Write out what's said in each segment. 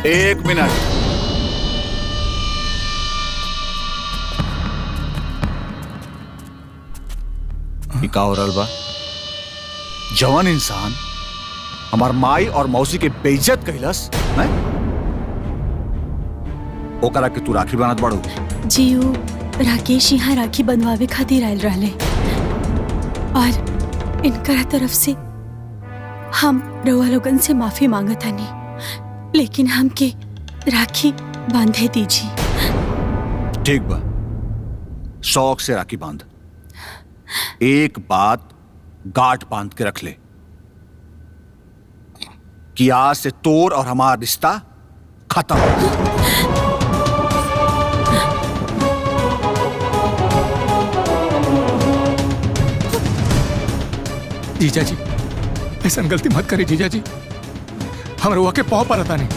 एक मिनट। का हो रहल बा? जवान इंसान हमार माई और मौसी के बेइज्जत कैलस, ओकरा के तू राखी बनत बाड़ू? जी वो राकेश यहाँ राखी बनवावे खातिर आयल रहले और इनकरा तरफ से हम रउआ लोगन से माफी मांगत हनी, लेकिन हमके राखी बांधे दीजिए। ठीक बा, शौक से राखी बांध। एक बात गांठ बांध के रख ले कि आज से तोर और हमारा रिश्ता खत्म। जीजा जी, ऐसा गलती मत करिए जीजा जी, हम रुआ के पाँव पर आता नहीं।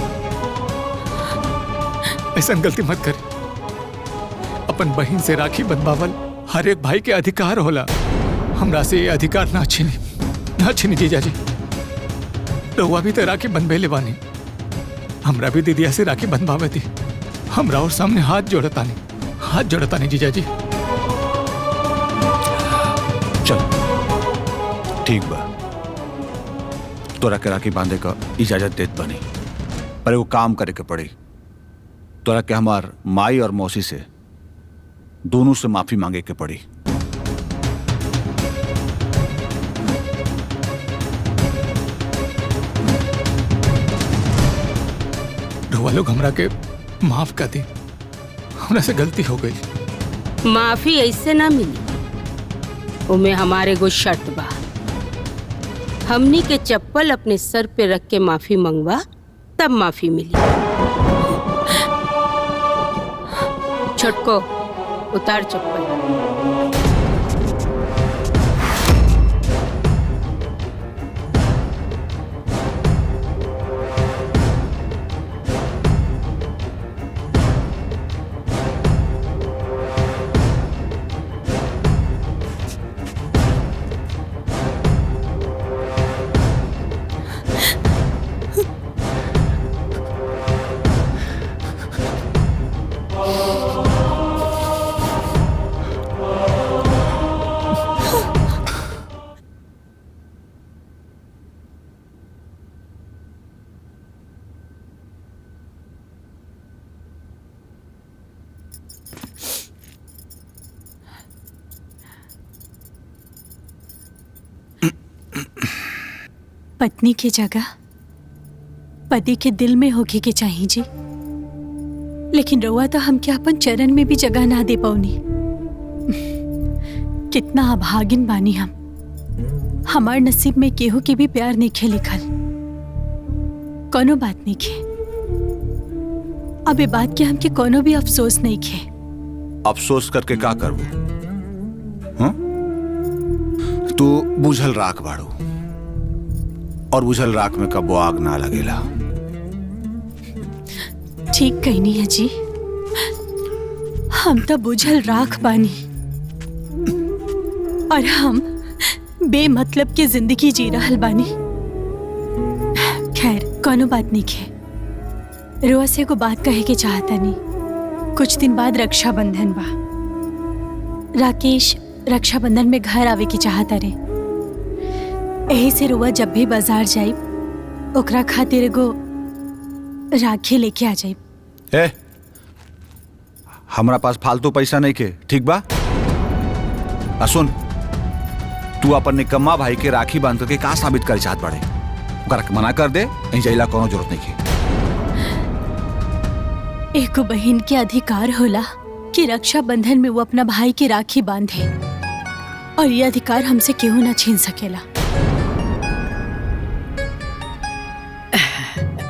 ऐसा गलती मत करिए। अपन बहन से राखी बंधवावल हर एक भाई के अधिकार होला। हमरा से ये अधिकार ना छीनी जीजा जी। रुआ भी तो राखी बंधवेले बानी, हमरा भी दीदिया से राखी बंधवावे थी। हमरा और सामने हाथ जोड़ता नहीं जीजा जी। चल ठीक बा, तोरा के राखी बांधे का इजाजत देत बनी, पर वो काम करे के पड़ी। तोरा के हमार माई और मौसी से दोनों से माफी मांगे के पड़ी। रुआ लोग हमरा के माफ कर दी, हमरा से गलती हो गई। माफी ऐसे ना मिली, उमे हमारे को शर्त बा। हमनी के चप्पल अपने सर पे रख के माफी मंगवा, तब माफी मिली। छोटको उतार चप्पल। पत्नी की जगह पति के दिल में होगी के चाहिए जी, लेकिन रउआ तो हमके अपन चरण में भी जगह ना दे पौनी। कितना अभागिन बानी हम। हमार नसीब में केहू के भी प्यार नहीं खे लिखल। कोनो बात नहीं खे, अब ये बात के हमके कोनो भी अफसोस नहीं खे। अफसोस करके का करबू? तू बुझल राख बाड़ू, और बुझल राख में कबो आग ना लगेला। ठीक कहनी है जी, हम तो बुझल राख बानी और हम बेमतलब के जिंदगी जी रहल बानी। खैर कोनो बात नहीं खे। रोआ से को बात कहे के चाहता नहीं। कुछ दिन बाद रक्षाबंधन बा। राकेश रक्षाबंधन में घर आवे की चाहता रे। यही से रोआ जब भी बाजार जाई ओकरा खातिर एगो राखी लेके आ जाई। ए, हमरा पास फालतू पैसा नहीं के, ठीक बा? सुन, तू अपन निकम्मा भाई के राखी बांध के का साबित करे चाहत बाड़े? ओकरा के मना कर दे, यहीं जाइला कोनो जरूरत नहीं के। एक बहन के अधिकार होला कि रक्षाबंधन में वो अपना भाई की राखी बांधे, और ये अधिकार हमसे केहू ना छीन सकेला।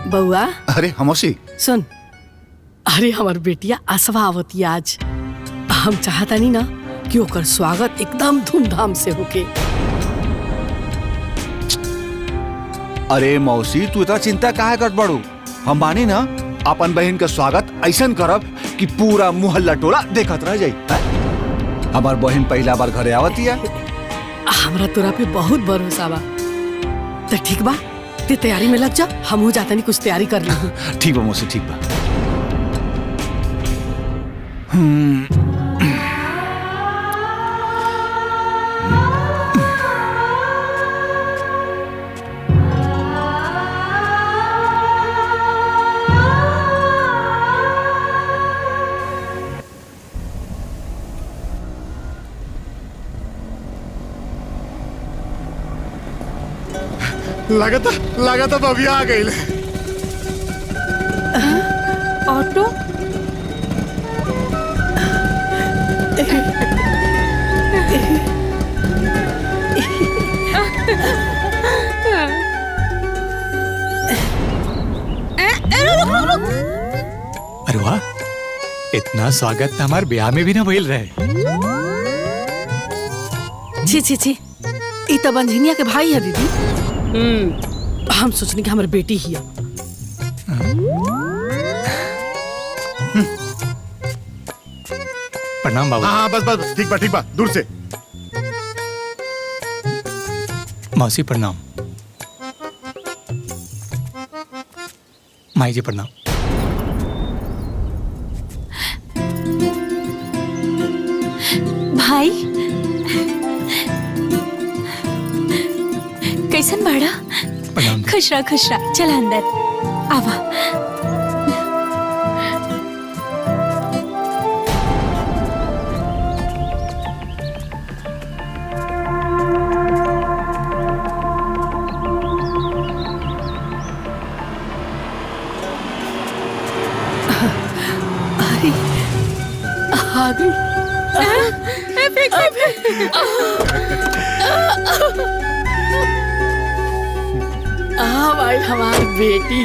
बउआ, अरे हमोसी सुन, अरे हमार बेटिया आसवा आवती आज। हम चाहता नहीं ना कि ओकर स्वागत एकदम धूमधाम से होके। अरे मौसी, तू इतना चिंता काहे करत बाड़ू? हम बानी ना, अपन बहन का स्वागत ऐसन करब कि पूरा मुहल्ला टोला देखत रह जाई। हमार बहन पहला बार घरे आवती है। हमरा तोरा पे बहुत भरोसा बा। तो ठीक बा, ते तैयारी में लग जा, हम हो जाता नहीं कुछ तैयारी कर ली। ठीक बा मौसी, ठीक बा। लगाता बबिया आ गई। ऑटो अरे वाह, इतना स्वागत तो हमारे ब्याह में भी ना भइल रहे। छी छी छी, ई तो बंझनिया के भाई है दीदी। हम सोचने की हमारी बेटी ही है। प्रणाम बाबू। हाँ बस ठीक बा दूर से। मौसी प्रणाम। माई जी प्रणाम। भाई कैसन बाड़ा? प्रणाम। खुशरा खुशरा, चल अंदर आवा। अरे आ गई। भाई हमारी बेटी।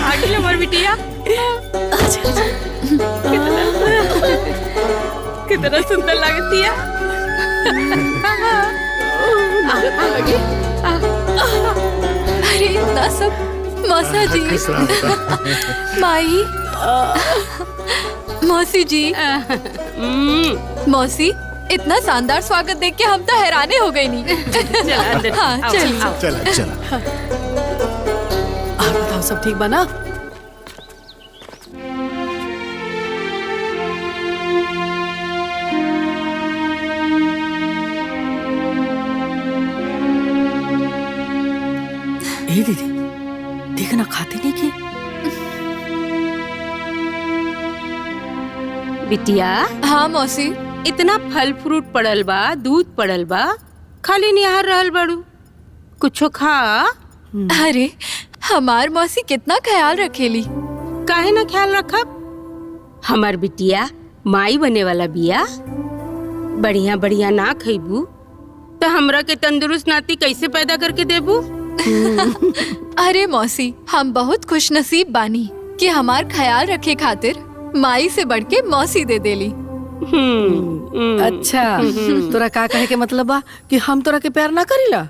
आगे हमारी बिटिया कितना सुंदर लगती है। अरे इतना सब मौसा जी, माई, मौसी जी। मौसी, इतना शानदार स्वागत देख के हम तो हैराने हो गए नहीं। हाँ चल चला। आप बताओ सब ठीक बना? ए दीदी, देखना खाते नहीं के। बिटिया, हाँ मौसी। इतना फल फ्रूट पड़ल बा, दूध पड़ल बा, खाली निहार रहल बड़ू, कुछो खा। अरे हमार मौसी कितना ख्याल रखेली। काहे ना ख्याल रखब? हमार बिटिया माई बने वाला बिया। बढ़िया बढ़िया ना खइबू तो हमरा के तंदुरुस्त नाती कैसे पैदा करके देबू? अरे मौसी, हम बहुत खुश नसीब बानी कि हमार ख्याल रखे खातिर माई से बढ़ के मौसी दे देली। अच्छा, तोरा का कहे के मतलब बा कि हम तोरा के प्यार ना करीला?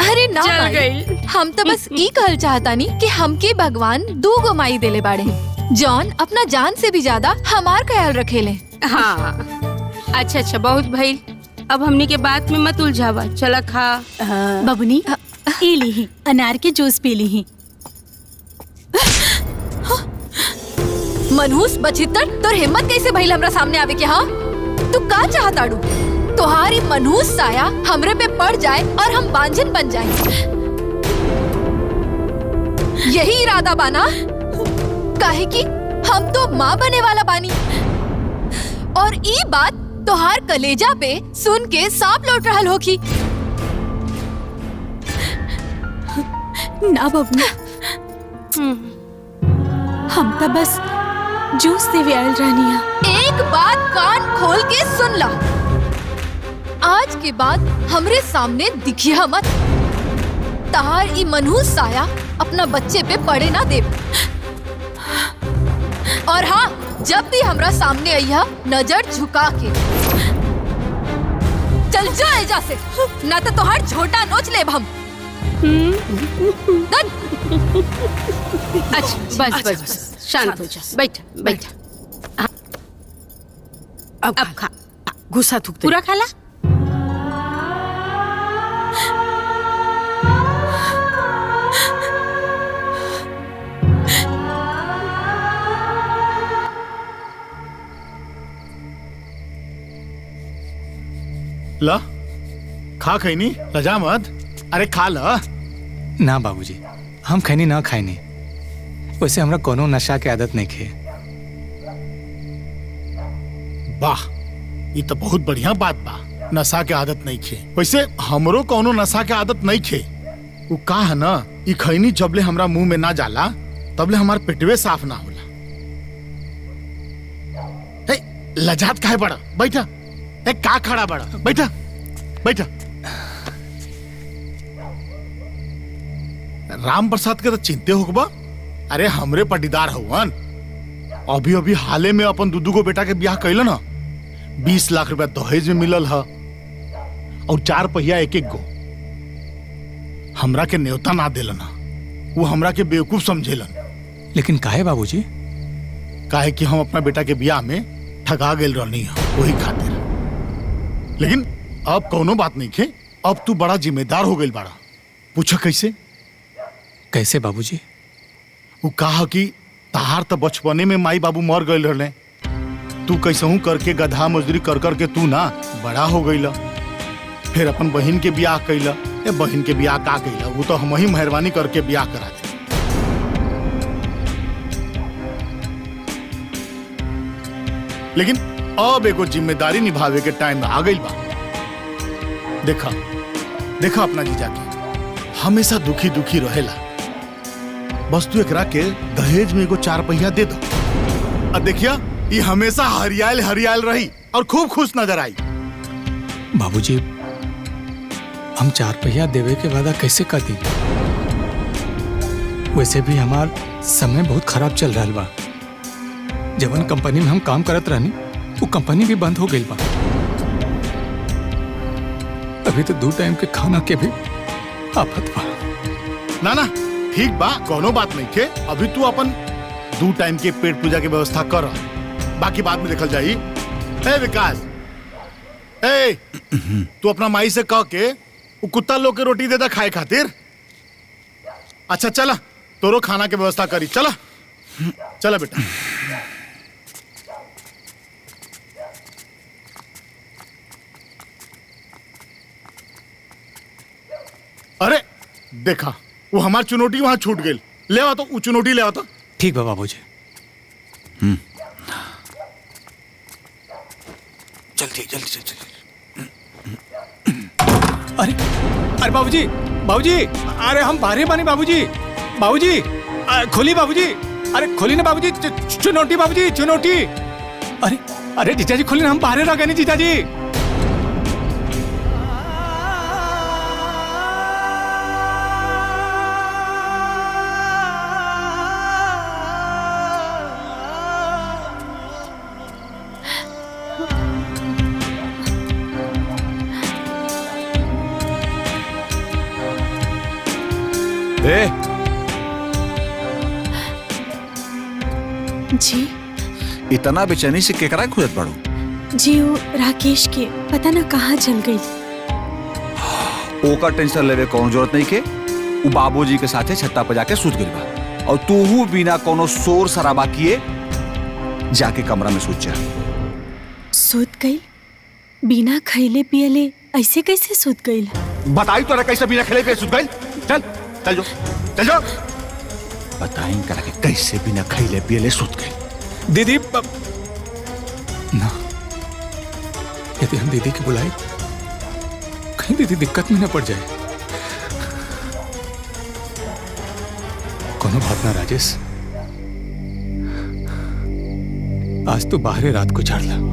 अरे ना चल माई, गई। हम तो बस ई कहल चाहतानी कि हमके भगवान 2 गो माई देले बाड़े, जॉन अपना जान से भी ज्यादा हमार ख्याल रखेले। हाँ अच्छा बहुत भइल। अब हमनी के बात में मत उलझावा, चला खा। बबुनी, ई लीही अनार के जूस पी लीही। मनहूस बचित्तर, तोर हिम्मत कैसे भइल हमरा सामने आवे के? हाँ तू का चाहताड़ू? तुम्हारी मनहूस साया हमरे पे पड़ जाए और हम बांझन बन जाए, यही इरादा बाना? काहे कि हम तो माँ बने वाला बानी। और ई बात तोहार कलेजा पे सुन के सांप लौट रहल होखी। ना बबुआ, हम तो बस जूस देवे आयल रहनिया। एक बात कान खोल के सुन ला, आज के बाद हमरे सामने दिखिया मत। तार ई मनहूस साया अपना बच्चे पे पड़े ना दे। और हाँ, जब भी हमरा सामने आइया नजर झुका के चल जा एजा से, ना तो तोहार झोटा नोच लेब हम। अच्छा बस शांत हो जा, बैठ। अब खा। गुस्सा थूकते। पूरा खाला। ला खा खैनी लजा मत। अरे खा ला। ना बाबूजी, हम खैनी ना खाइनी। वैसे हमरा कोनो नशा के आदत नहीं खे। वाह, ये तो बहुत बढ़िया बात बा। नशा के आदत नहीं खे। वैसे हमरो कोनो नशा के आदत नहीं खे। वो का है ना, ये खैनी जबले हमरा मुंह में ना जाला तबले हमार पेटवे साफ ना होला। ए, लजात काहे बड़ा? बैठा। ए, का खड़ा बड़ा? बैठा बैठा। राम प्रसाद के तो चिंते होगा। अरे हमरे पटीदार हवन। अभी अभी हाले में अपन दूदू को बेटा के ब्याह कैल ना। 20 लाख रुपया दहेज में मिलल है और 4 पहिया एक एक गो। हमरा के न्योता ना दिलन। वो हमरा के बेवकूफ समझेलन। लेकिन काहे बाबूजी? काहे कि हम अपना बेटा के ब्याह में ठगा गेल रहनी है, वही खातिर। लेकिन अब कोनो बात नहीं खे। अब तू बड़ा जिम्मेदार हो गई बाड़ा। पूछा कैसे? कैसे बाबूजी? वो कहा कि तहार तो बचपने में माई बाबू मर गए रहले। तू कैसहू करके गधा मजदूरी कर कर के तू ना बड़ा हो गईला। फिर अपन बहन के ब्याह कैला। ए, बहन के ब्याह का कैला? वो तो हम ही मेहरबानी करके ब्याह करा दे। लेकिन अब एगो जिम्मेदारी निभावे के टाइम आ गई बा। देखा देखा अपना जीजा के हमेशा दुखी दुखी रहेला। बस तू एकरा के दहेज में एगो 4 पहिया दे दो। और देखिया, ये हमेशा हरियाल हरियाल रही और खूब खुश नजर आई। बाबूजी, हम 4 पहिया देवे के वादा कैसे कर दी? वैसे भी हमार समय बहुत खराब चल रहा बा। जवन कंपनी में हम काम करत रहनी, वो कंपनी भी बंद हो गई बा। अभी तो 2 टाइम के खाना के भी आफत बा। ना ना, ठीक बा, कोनो बात नहीं थे। अभी तू अपन 2 टाइम के पेट पूजा की व्यवस्था कर। बाकी बाद में देखल जाई। ए विकास, ए तू अपना माई से कह के वो कुत्ता लोग के रोटी दे दा खाए खातिर। अच्छा चला, तोरो खाना की व्यवस्था करी। चला चला बेटा। अरे देखा, वो हमार चुनौती वहां छूट गई। ले आओ तो वो चुनौती ले आओ तो। ठीक बा बाबूजी। जल्दी जल्दी जल्दी। अरे अरे बाबूजी, बाबूजी, अरे हम बाहर बानी बाबूजी। बाबूजी खोली बाबूजी। अरे खोली ना बाबूजी। चुनौती बाबूजी, चुनौती। अरे अरे जीजा जी खोली ना, हम बाहर रह गए नहीं जीजा जी। ए जी इतना बेचैनी से केकरा खुदत पड़ो? जी वो राकेश के पता ना कहाँ चल गई। ओकर टेंशन लेवे कौन जरूरत नहीं के। वो बाबूजी के साथे छत्ता पर जाके सूत गइल बा और तू बिना कोनो शोर शराबा किए जाके कमरा में सूत जा। सूत गई? बिना खैले पियले ऐसे कैसे सूत गई? बताई तो कैसे बिना खिले पे सूत गइल? चल चल जो, चल जो। बताई करा के कैसे बिना खैले पियले सूत गइल। दीदी ना, यदि हम दीदी के बुलाए कहीं दीदी दिक्कत में न पड़ जाए। कोनो बात ना राजेश, आज तो बाहर रात गुजार ला।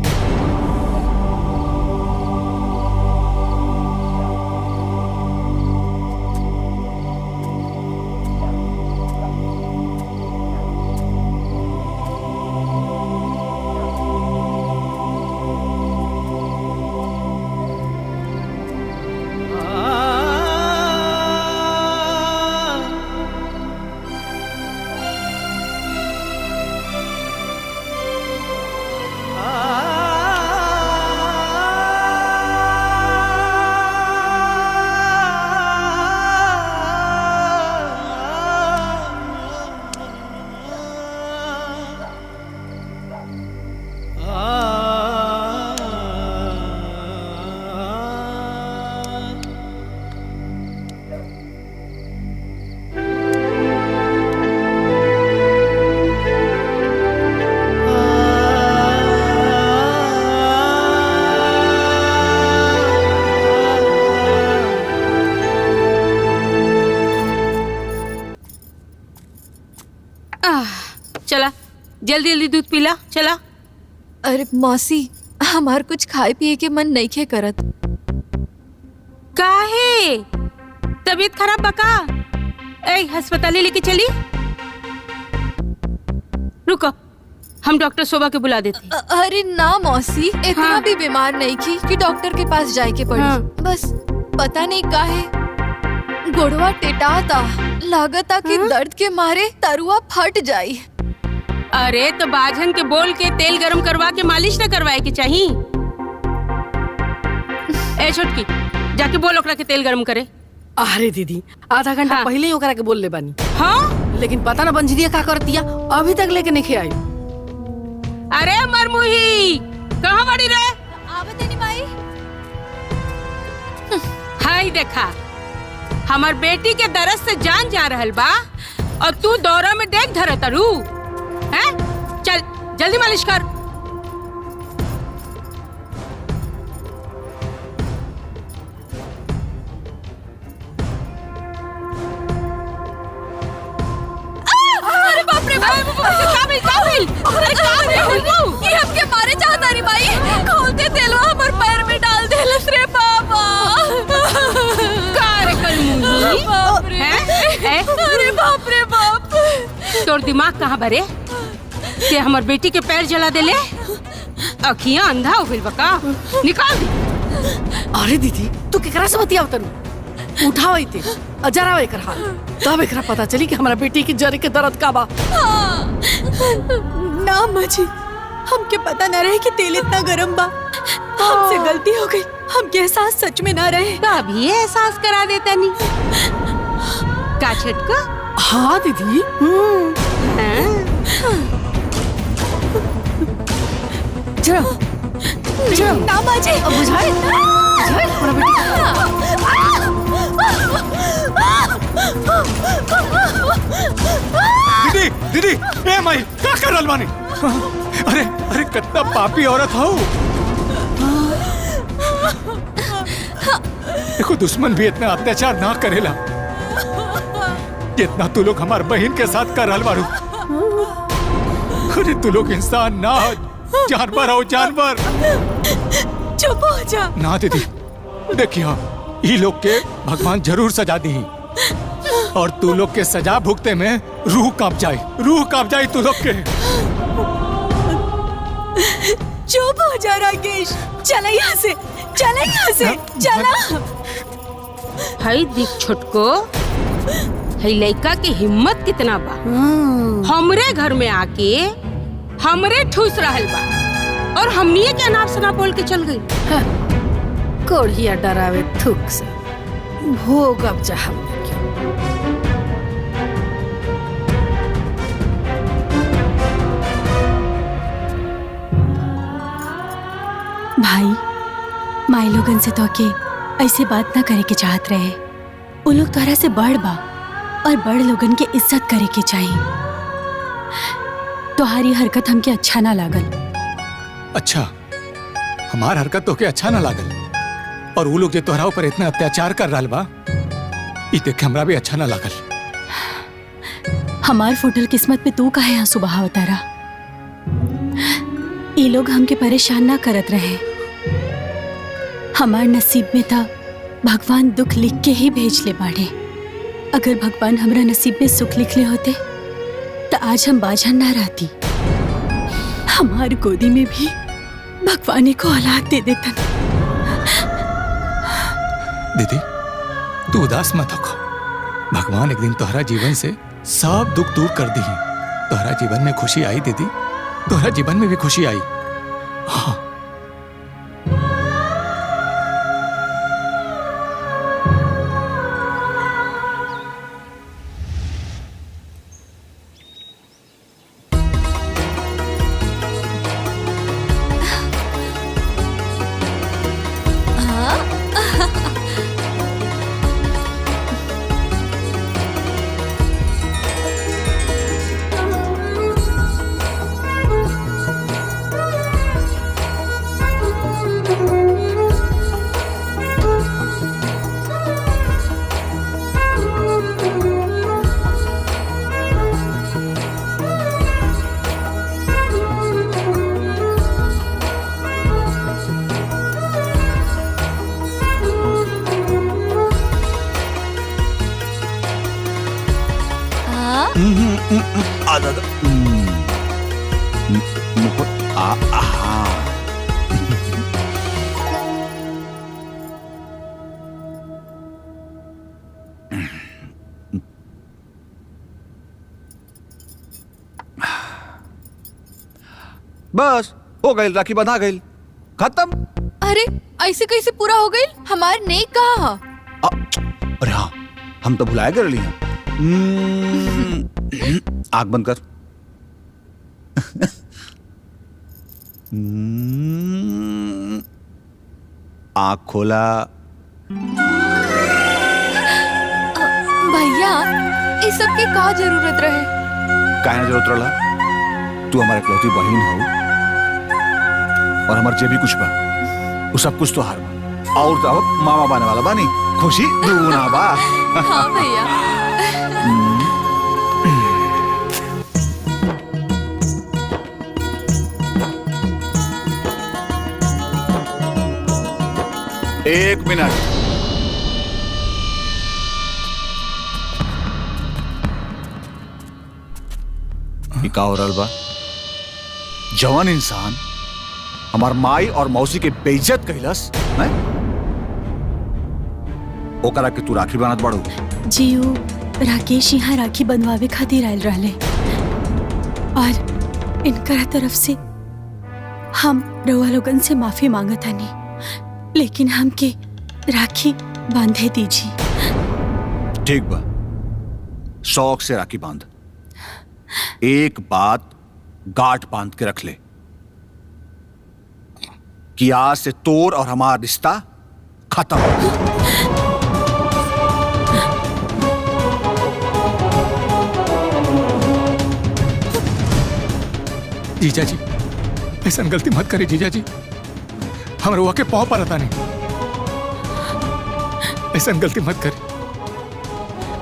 जल्दी जल्दी दूध पीला चला। अरे मौसी, हमार कुछ खाए पिए के मन नहीं खे करत। काहे तबीयत खराब बका? ए अस्पताल लेके चली। रुको, हम डॉक्टर शोभा के बुला देते। अरे ना मौसी, इतना हाँ। भी बीमार नहीं की कि डॉक्टर के पास जाए के पड़ी। हाँ। बस पता नहीं काहे गोड़वा टेटाता, लागता कि दर्द के मारे तरुआ फट जाई। अरे तो बाझन के बोल के तेल गरम करवा के मालिश न करवाए के चाहिए। ए छोटकी, जाके बोल ओकरा के तेल गरम करे। अरे दीदी, आधा घंटा हाँ। पहले ही ओकरा के बोल ले बानी, हाँ लेकिन पता ना बंजरिया का कर दिया, अभी तक लेके नहीं आई। अरे मरमुही कहाँ बड़ी रे? आवत नहीं माई। हाय देखा, हमार बेटी के दर्द से जान जा रहल बा और तू दौरा में देख धरे तरू हैं? चल जल्दी मालिश कर। अरे बाप रे बाप, काबिल ये हमके मारे चाहता री माई। खोलते तेलवा हमर पैर में डाल देलस रे बाबा। बाप रे। अरे बाप रे बाप। तोर दिमाग कहाँ बरे? ते हमार बेटी के पैर जला देले, अखियां अंधा हो गइल बका। निकाल दी। अरे दीदी, तू केकरा से बतियाव तनु? उठाओ इते, अजराव एकर हाल, तब एकरा पता चली कि हमारा बेटी की जरे के दर्द का बा। ना अम्मा जी, हमके पता न रहे कि तेल इतना गरम बा। हमसे गलती हो गई, हमके एहसास सच में ना रहे। अभी एहसास करा देता नहीं का छटका? हाँ दीदी। चलो चलो, ना अम्मा जी, अब बुझाए हमारा बेटी। दीदी दीदी, ए माई क्या कर रहल बानी? अरे अरे कितना पापी औरत हो। देखो, दुश्मन भी इतना अत्याचार ना करेला जितना तू लोग हमार बहन के साथ कर रहल बारू। अरे तू लोग इंसान ना हो, जानवर हो, जानवर। चुप हो जा। ना दीदी, देखिए ये लोग के भगवान जरूर सजा दी, और तू लोग के सजा भुगते में रूह कांप जाए तू लोग के। चुप हो जा राकेश, चला यहाँ से, चला यहाँ से, चला। हाय दिख छोटको, हाय लड़का के हिम्मत कितना बा। हमरे घर में आके हमरे ठूस रहल बा और हमनिए के अनाप शनाप बोल के चल गई। कोढ़िया डरावे थूक से भोग अब जा हमने क्यों। भाई, माई लोगन से तो के ऐसे बात ना करे के चाहत रहे। वो लोग तोहरा से बड़ बा और बड़ लोगन के इज्जत करे के चाहिए। तुम्हारी हरकत हमके अच्छा ना लागल। अच्छा, हमार हरकत तो के अच्छा ना लागल, और वो लोग जो तोहरा ऊपर इतना अत्याचार कर रहा बा, ये देख के हमरा भी अच्छा ना लागल। हमार फुटल किस्मत पे तू काहे आंसू बहावता रहा? ये लोग हमके परेशान ना करत रहे। हमार नसीब में था भगवान दुख लिख के ही भेज ले बाड़े। अगर भगवान हमरा नसीब में सुख लिख ले होते तो आज हम बाझन ना रहती। हमार गोदी में भी भगवान को औलाद दे देता। दीदी, तू उदास मत हो। भगवान एक दिन तोहरा जीवन से सब दुख दूर कर दी। तोहरा जीवन में खुशी आई दीदी, तोहरा जीवन में भी खुशी आई। हाँ। हाँ। बस हो गई, राखी बंधा गई, खत्म। अरे ऐसे कैसे पूरा हो गई? हमार नेक कहा? अरे हाँ, हम तो भुलाए कर लिया। आग बंद कर। आग खोला। भैया इस सब की का जरूरत रहे? काहे ना जरूरत रहा? तू हमारे इकलौती बहन हो और हमारे जे भी कुछ बा वो सब कुछ तो हार बा, और तो अब मामा बाने वाला बानी, खुशी दूना बा। हाँ भैया। एक मिनट। का हो रहल बा? जवान इंसान हमार माई और मौसी के बेइज्जत कैलस, हैं? ओकरा के तू राखी बनात बाड़ू? जीऊ राकेश यहाँ राखी बनवावे खातिर आयल रहले और इनकरा तरफ से हम रउआ लोगन से माफी मांगत हनी, लेकिन हमके राखी बांधे दीजिए। ठीक बा, शौक से राखी बांध। एक बात गांठ बांध के रख ले कि आज से तोर और हमारा रिश्ता खत्म। जीजा जी ऐसा गलती मत करे जीजा जी, हम रुआ के पाँव पर नहीं, ऐसा गलती मत करे।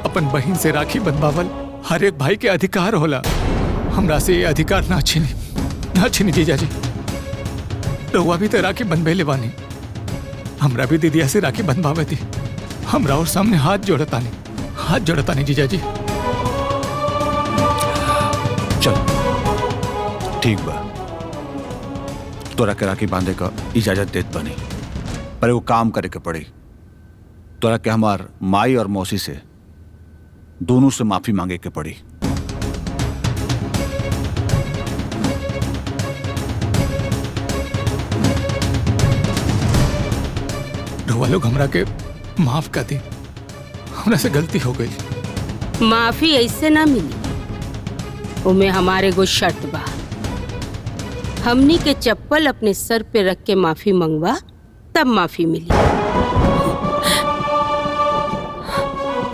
अपन बहन से राखी बंधवावल हर एक भाई के अधिकार होला, हमरा से ये अधिकार ना छीनी जीजा जी। रुआ भी तो राखी बंधवेले बानी, हमरा भी दीदिया से राखी बंधवावे थी। हमरा और सामने हाथ जोड़तानी जीजा जी। चल ठीक बा, तोरा के राखी बांधे का इजाजत देत बनी, पर वो काम करे के पड़ी। तोरा के हमार माई और मौसी से दोनों से माफी मांगे के पड़ी। रुआ लोग हमरा के माफ कर दी, हमरा से गलती हो गई। माफी ऐसे ना मिली, उमे हमारे गो शर्त बा। हमनी के चप्पल अपने सर पे रख के माफी मंगवा, तब माफी मिली।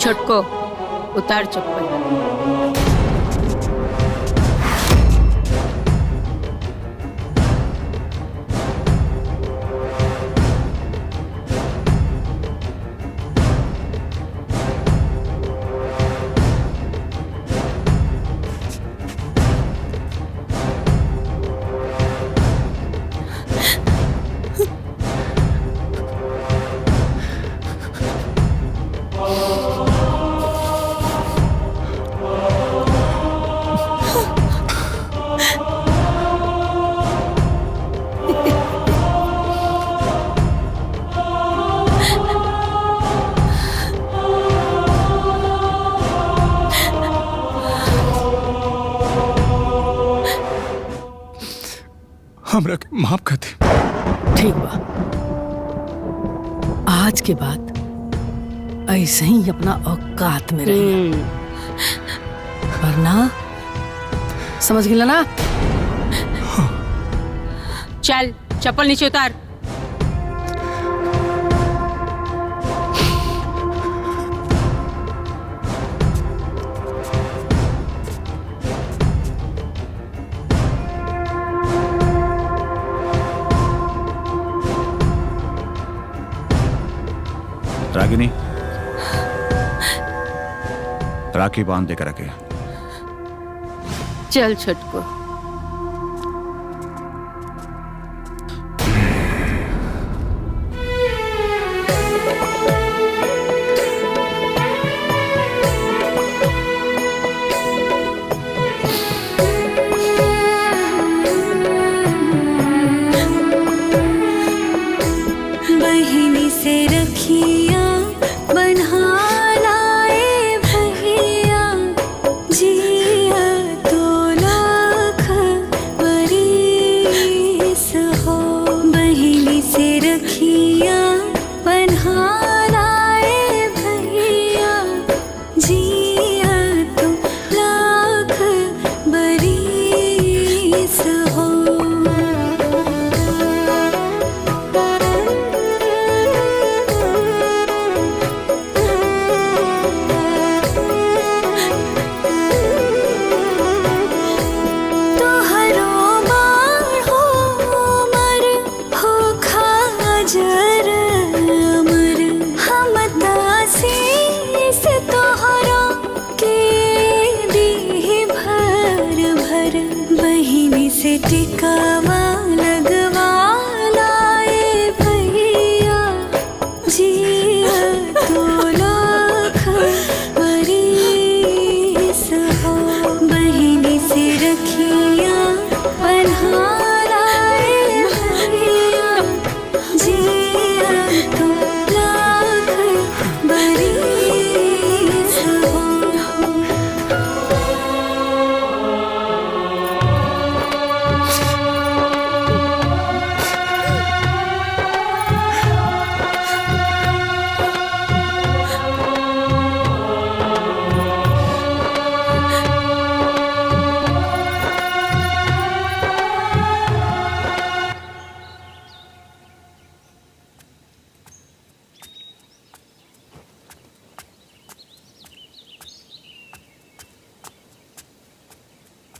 छोटको उतार चप्पल। हमरा के माफ कर दे। ठीक बा, आज के बाद ऐसे ही अपना औकात में रहिए, वरना समझ गेला ना? चल चप्पल नीचे उतार। रागिनी, राखी बांध देकर रखे। चल छोटको। से टिकावा लगवा लाए भैया जिया तो लाख बरिस हो बहिनी से रखिया बन्हा लाए भैया जिया तो लाख बरिस हो।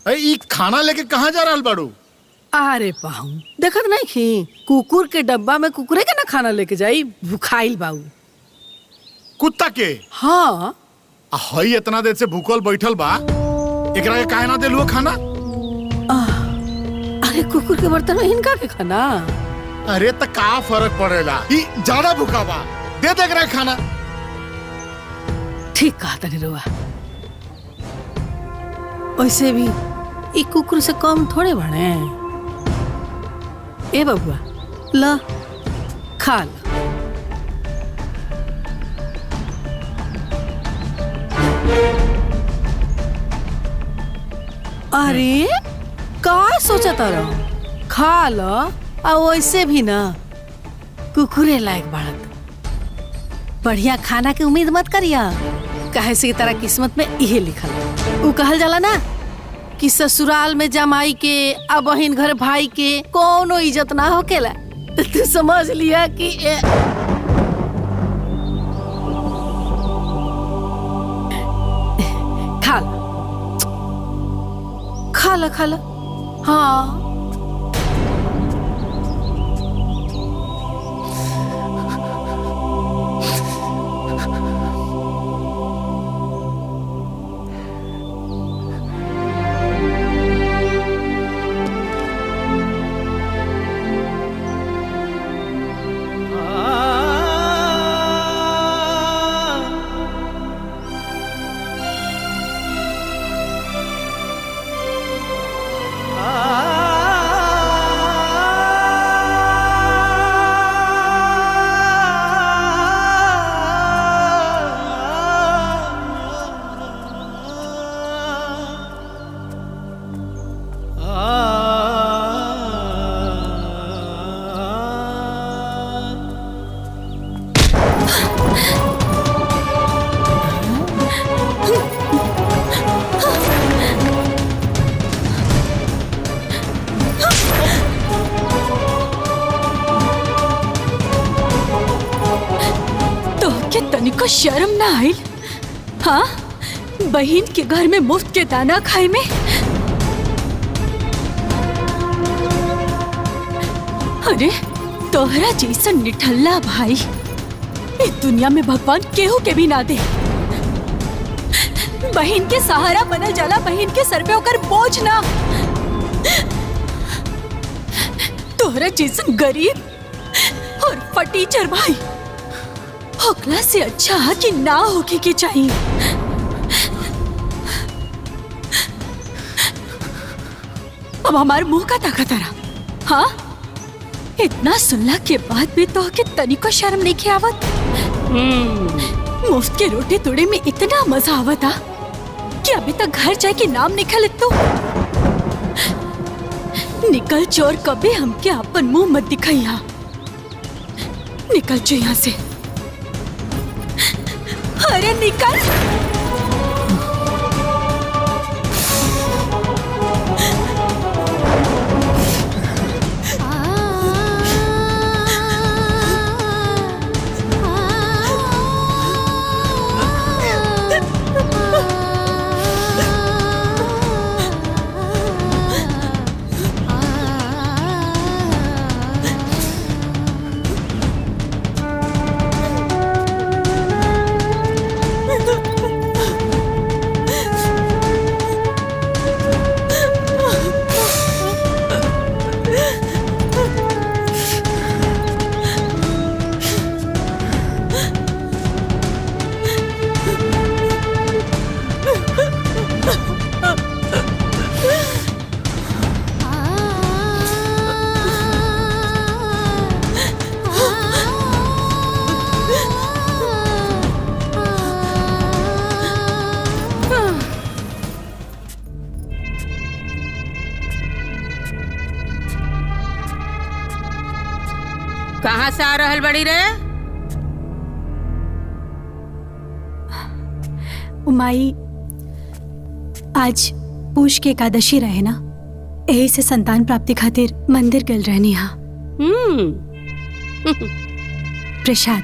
ई खाना लेके कहाँ जा रहल बाड़ू? अरे पाहू देखत नहीं खी कुकुर के डब्बा में कुकुरे के ना खाना लेके जाई भूखाइल बाऊ। कुत्ता के? हाँ हई इतना देर से भूखल बैठल बा, एकरा के काहे ना देलू खाना? अरे कुकुर के बर्तन में इनका के खाना। अरे त का फर्क पड़ेला, ई ज्यादा भूखा बा, दे दे एकरा के खाना। ठीक कहा तनी रुआ, वैसे भी ई कुकुर से कम थोड़े बने। ए बबुआ ला खा ला। अरे का सोचा तारा, खा लो। और वैसे भी ना कुकुरे लायक बाड़त, बढ़िया खाना के उम्मीद मत करिया, काहे से तेरा किस्मत में इहे लिखल। उ कहल जाला ना कि ससुराल में जमाई के आ बहिन घर भाई के कोनो इज्जत ना होकेला। तू समझ लिया कि खा ला खा ला खा ला। हाँ तनिको शर्म ना आइल? हाँ, बहन के घर में मुफ्त के दाना खाए में। अरे तोहरा जैसन निठल्ला भाई इस दुनिया में भगवान केहू के भी ना दे। बहन के सहारा बनल जाला, बहन के सर पे होकर बोझ ना। तोहरा जैसन गरीब और फटीचर भाई होकला से अच्छा कि ना होके के चाहिए। अब हमारे मुंह का ताकत रहा। हाँ, इतना सुनला के बाद भी तो के तनिको शर्म नहीं के आवत। मुफ्त के रोटी तोड़े में इतना मजा आवता कि अभी तक घर जाए के नाम निकल तो निकल चोर, कभी हमके अपन मुंह मत दिखाइया। निकल जो यहाँ से। अरे निकल। कहाँ से आ रहल बड़ी रे? उमाई, आज पूष के एकादशी रहे ना, यही से संतान प्राप्ति खातिर मंदिर गल रहनी हा। प्रसाद।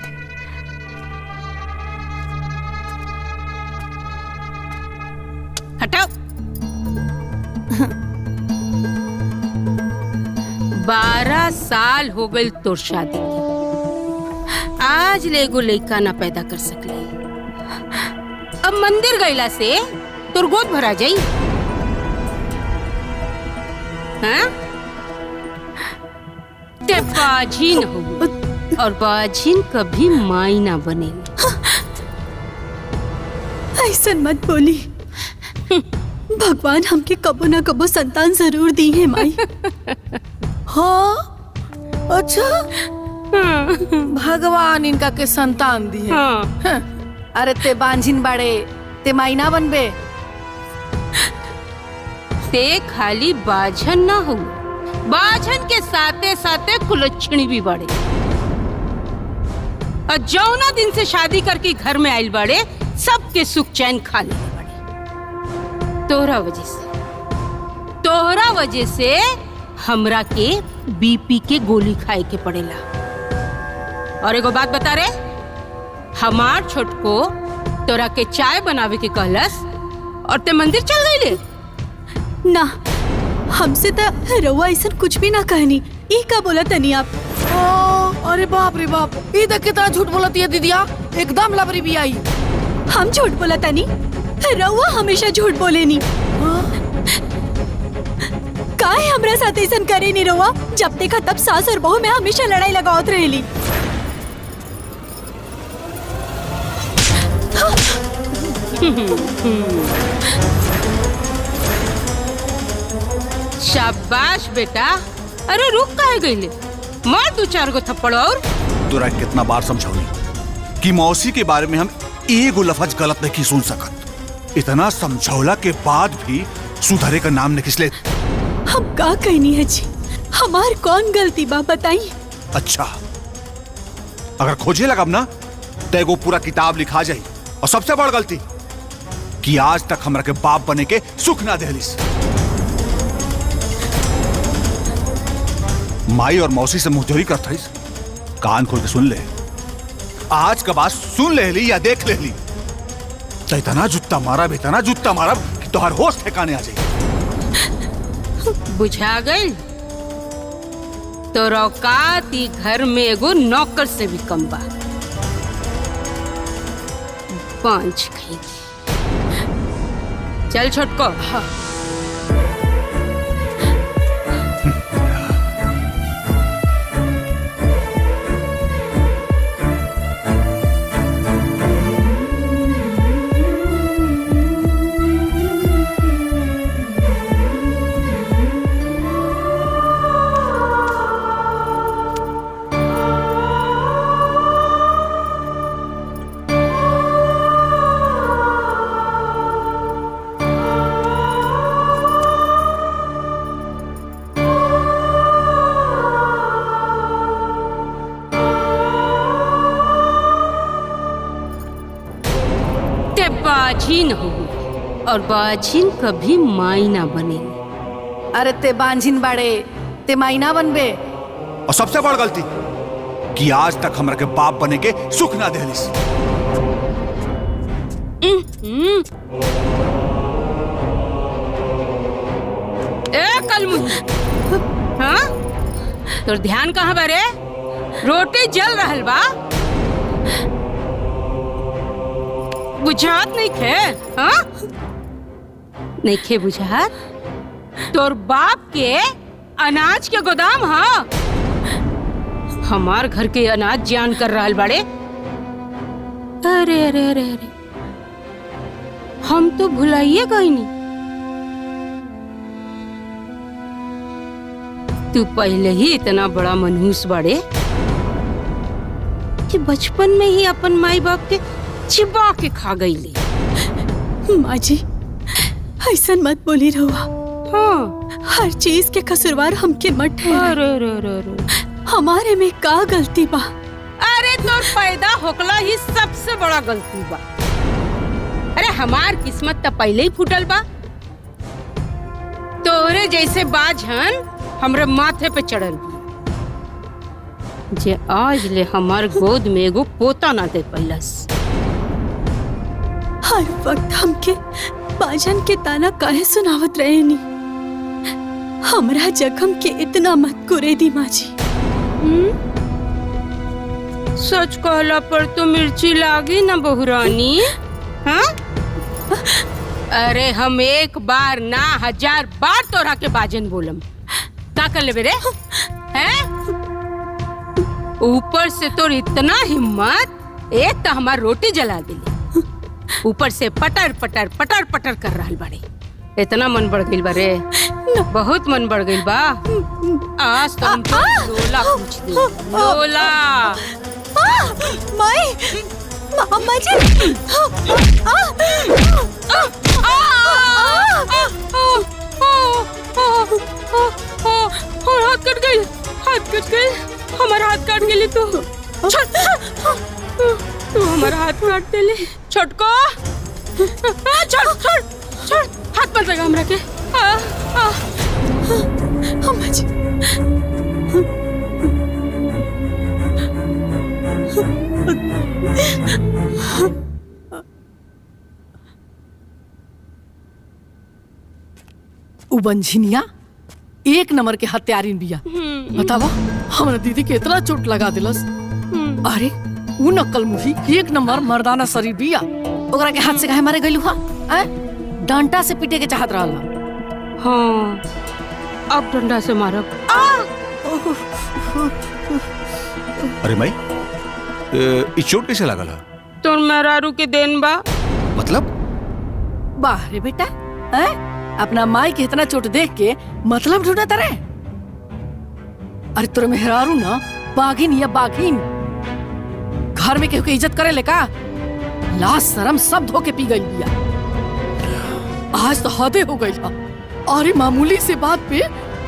हटाओ। 12 साल हो गई तोर शादी के, आज ले एगो लइका ना पैदा कर सकले। अब मंदिर गईला से तोर गोद भरा जाई? हाँ? ते बाझिन हो, और बाझिन कभी माई ना बनेगी। ऐसा मत बोली। भगवान हमके कबो ना कबो संतान जरूर दी है माई। हाँ अच्छा, भगवान इनका के संतान दी है। हाँ। अरे ते बांझिन बाड़े, ते माई ना बनबे। ते खाली बाझन ना हो, बाझन के साथे साथे कुलच्छणी भी बड़े। और जौना दिन से शादी करके घर में आइल बड़े, सबके सुख चैन खा ले बड़े। तोहरा वजह से हमरा के बीपी के गोली खाए के पड़ेला। और एगो बात बता रे, हमार छोटको तोरा के चाय बनावे के कहलस और ते मंदिर चल गईले? ना, हमसे तो रउआ ऐसा कुछ भी ना कहनी। ई का बोला तनी आप? अरे बाप रे बाप, ई देख कितना झूठ बोलती है दीदिया, एकदम लबरी भी आई। हम झूठ बोला तनी? रउआ हमेशा झूठ बोलेनी। काहे हमरा साथ ऐसा करे नहीं रउआ? जब देखा तब सास और बहू में हमेशा लड़ाई लगावत रहेली। शाबाश बेटा। अरे रुक काहे गईले? मार 2-4 गो थप्पड़ और। तोरा कितना बार समझौनी कि मौसी के बारे में हम एगो लफ्ज गलत नहीं सुन सकत। इतना समझौला के बाद भी सुधरे का नाम नहीं किसले। हम का कहनी है जी? हमार कौन गलती बा बताई? अच्छा, अगर खोजे लगब ना तो एगो पूरा किताब लिखा जाई। और सबसे बड़ गलती कि आज तक हमरा के बाप बने के सुख ना देहलिस। माई और मौसी से मुंहजोरी करत हईस, कान खोल के सुन ले। आज का बात सुन ले ली या देख ले ली तो इतना जुत्ता मारा कि तोहर होश ठिकाने आ जाए। बुझा गई? तो औकात ई घर में एगो नौकर से भी कम बा। पांच खाएगी। चल छोटको। हाँ। बाझिन हो और बाझिन कभी माई ना बनेगी। अरे ते बांझिन बाड़े, ते माई ना बनबे। और सबसे बड़ गलती कि आज तक हमरा के बाप बने के सुख ना देहलिस। ए कलमुही, हाँ? तोर ध्यान कहाँ बा रे? रोटी जल रहल बा, बुझात नहीं खे? हाँ? नहीं खे बुझात? तोर बाप के अनाज के गोदाम। हाँ, हमार घर के अनाज जियान कर रहल बाड़े। अरे अरे अरे अरे, हम तो भुलाइए गई नहीं। तू पहले ही इतना बड़ा मनहूस बाड़े कि बचपन में ही अपन माई बाप के चिबा के खा गई ली। माँ जी, ऐसा मत बोली रहुआ। हाँ, हर चीज के कसूरवार हमके मत है। अरे अरे अरे अरे, हमारे में का गलती बा? अरे तोर पैदा होकला ही सबसे बड़ा गलती बा। अरे हमार किस्मत तो पहले ही फूटल बा। तोरे जैसे बाझन हमरे माथे पे चढ़ल बा जे आज ले हमार गोद में एगो पोता ना दे पैलस। हर वक्त हमके बाजन के ताना काहे सुनावत रहे नी? हमरा जख्म के इतना मत कुरे दी माँ जी। सच कहला पर तो मिर्ची लागी ना बहुरानी। हाँ? अरे हम एक बार ना 1000 बार तोरा के बाजन बोलम। का कर लेबे रे? हैं? ऊपर से तोर इतना हिम्मत, एक तो हमार रोटी जला दिली, ऊपर से पटर पटर पटर पटर कर रहा बाड़े। इतना मन बढ़ गइल बा रे, बहुत मन बढ़ गइल बा। आज तो हम लोला पूछ दे। लोला माई, अम्मा जी, हाथ कट गई, हाथ कट गई, हमारा हाथ काट गेली तू। तू हमारा हाथ काट देली छोटको। छोड़ छोड़ छोड़, हाथ मत लगा हमरा के। अम्मा जी, उबंझिनिया एक नंबर के हत्यारिन बिया। बतावा हमरा दीदी के इतना चोट लगा दिलस। अरे उ नकल मुही एक नंबर मर्दाना शरीर बिया। ओकरा के हाथ से काहे मारे गइलू हा? डंटा से पीटे के चाहत रहल। हाँ, अब डंडा से मारब। अरे माई, ई चोट कैसे लागल है? तोर मेहरारू के देन बा। मतलब? वाह रे बेटा, अपना माई के इतना चोट देख के मतलब ढूंढत रहे। अरे तोर मेहरारू ना बाघिन या बाघिन, घर में केहू के इज्जत करे ले का? लाज शरम सब धो के पी गई बिया। आज तो हदे हो गई हा। अरे मामूली से बात पे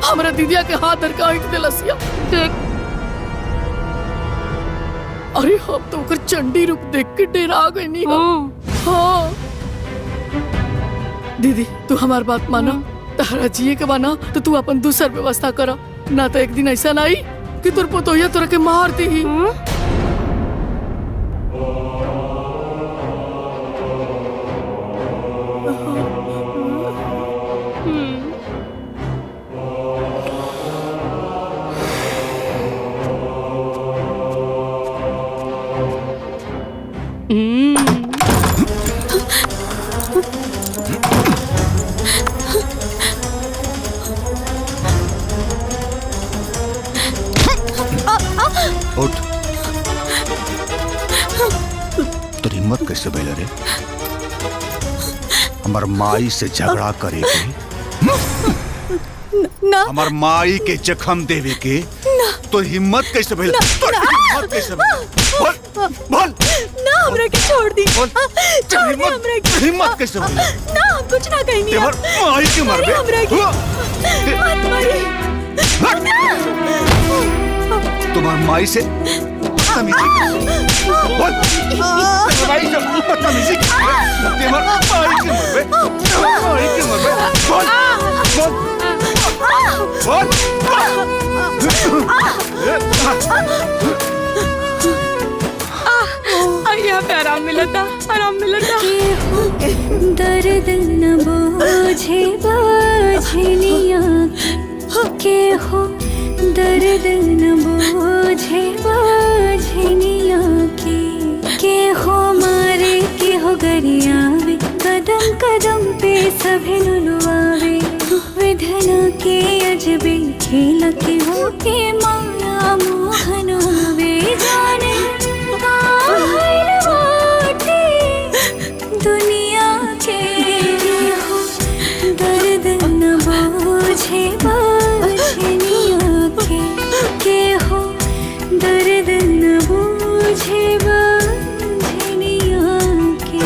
हमरा दीदिया के हाथ धर के आंट देलसिया। देख, अरे हम तो ओकर चंडी रूप देख के डरा गई नी। हाँ दीदी, तू हमार बात माना। तारा जिए के बाना तो तू अपन दूसर व्यवस्था करा, ना तो एक दिन ऐसा ना आई कि तोर पोतोहिया तोरा के मार दी। उठ। तो हिम्मत कैसे भइल रे हमार माई से झगड़ा करे के? ना, हमार माई के जख्म देवे के? तो हिम्मत कैसे भइल? हिम्मत कैसे भइल? बोल बोल ना, हमरा के छोड़ दी। बोल। छोड़ दी हमरा के। हिम्मत कैसे भइल? ना, हम कुछ ना कहीं नहीं। हमार माई के मरबे? हमरा के मत मारी। तुम्हार माई से बदतमीजी बोल। माई से बदतमीजी तुम्हार माई के मरबे? माई के मरबे? बोल बोल बोल। यहाँ पे आराम मिला था, आराम मिला था। दर्द न बोझे बाझनिया के हो, दर्द न बोझे बाझनिया के हो, मारे के हो गरियावे, कदम कदम पे सभी लुलुआवे, विधना के अजबे खेल के हो के माया मोहनावे, जाने दुनिया के हो, दर्द न बोझे बाझनिया के हो, दर्द न बोझे बाझनिया के।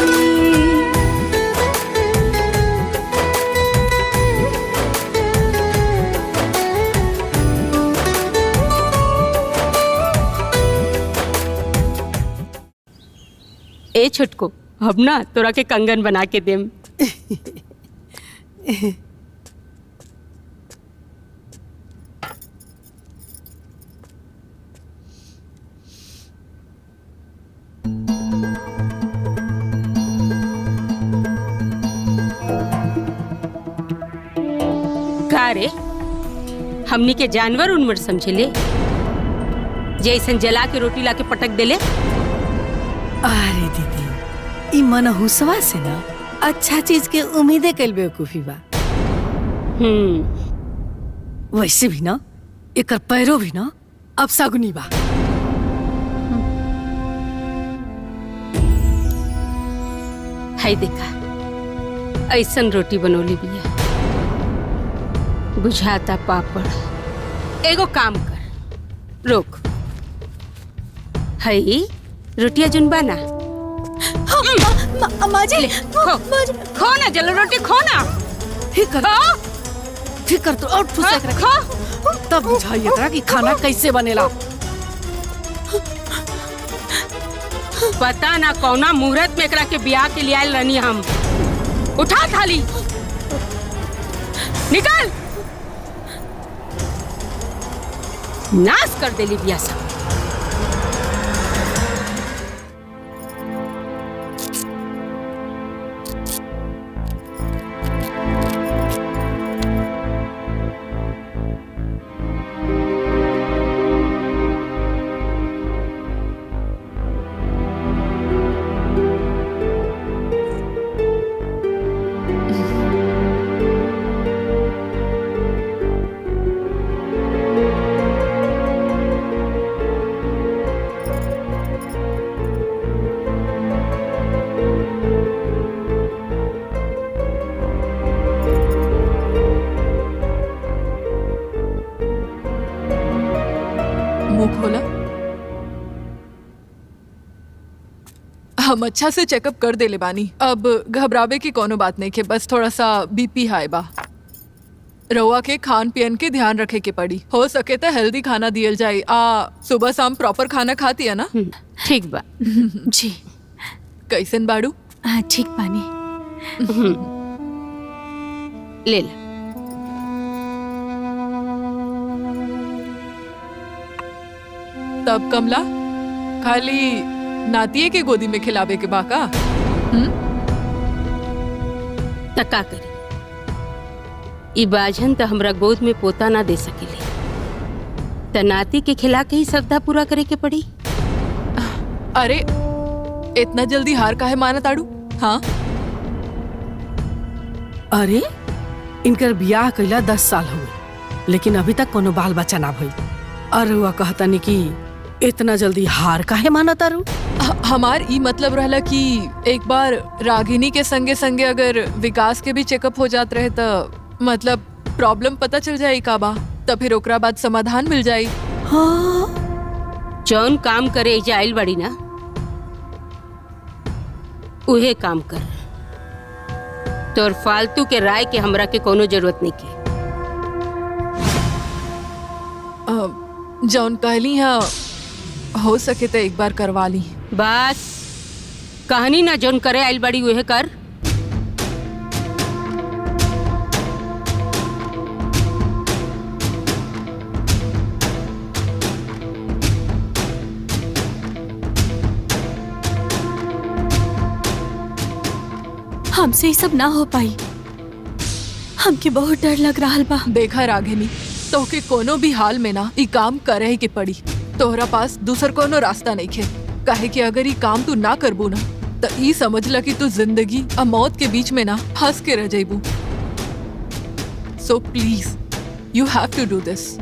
ए छोटको, अब ना तोरा के कंगन बना के देम। का रे, हमनी के जानवर उनवर समझे ले, जैसन जला के रोटी ला के पटक देले। अरे दीदी, ई मनहुसवा से ना अच्छा चीज के उम्मीदें कल बेवकूफी बा। वैसे भी ना एकर पैरो भी ना अब सगुनी बा। हाय देखा, ऐसन रोटी बनौली बिया, बुझाता पापड़। एगो काम कर, रोक। हई रोटिया जुन बना। माजी, खो ना जल रोटी, खो ना। ठीक कर तो और ठुसक रख, तब बुझाइए तरह कि खाना कैसे बनेला। पता ना कौना मुहूर्त में एकरा के ब्याह के लिए आयल रहनी हम। उठा थाली, निकल। नाश कर देली बिया सब। मुंह खोला। हम अच्छा से चेकअप कर देले बानी, अब घबरावे की कोनो बात नहीं के, बस थोड़ा सा बीपी हाई बा। रउआ के खान पियन के ध्यान रखे के पड़ी, हो सके तो हेल्दी खाना दियल जाए। सुबह शाम प्रॉपर खाना खाती है ना? ठीक बा जी। कैसन बाड़ू? हाँ ठीक बानी। ले ला। तब कमला, खाली नातिये के गोदी में खिलावे के बाका? तका करी, ई बाझन तो हमरा गोद में पोता ना दे सकेले, त नाती के खिला के ही श्रद्धा पूरा करे के पड़ी। अरे इतना जल्दी हार काहे माना ताड़ू? हाँ, अरे इनकर बियाह कइला 10 साल हुए, लेकिन अभी तक कोनो बाल बच्चा ना भइल। और हुआ कहता नहीं कि इतना जल्दी हार काहे माना तारू? हमार ई मतलब रहला कि एक बार रागिनी के संगे संगे अगर विकास के भी चेकअप हो जात रहे तो मतलब प्रॉब्लम पता चल जाए का बा, तब फिर ओकरा बाद समाधान मिल जाए। हाँ, जौन काम करे जाइल बड़ी ना, उहे काम कर। तोर फालतू के राय के हमरा के कोनो जरूरत नहीं के। जौन कहली है हो सके तो एक बार करवा ली। बस कहानी ना, जौन करे आइल बड़ी उहे कर। हमसे ये सब ना हो पाई, हमके बहुत डर लग रहा बा। देखा रागिनी, तोहके कोनो भी हाल में ना ई काम करे के पड़ी। तोहरा पास दूसर कोनो रास्ता नहीं खे, काहे कि अगर ई काम तू ना करबू ना तो ई समझ ल कि तू जिंदगी और मौत के बीच में ना फंस के रह जाइबू। So please you have to do this.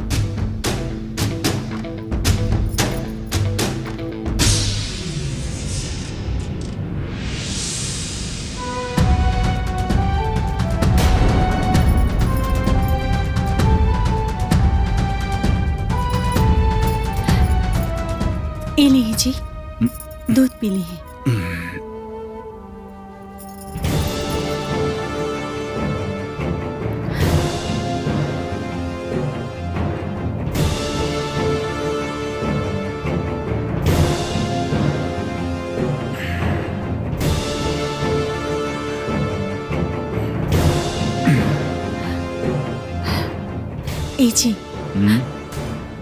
ये लीजिए जी, दूध पी ली है। ए जी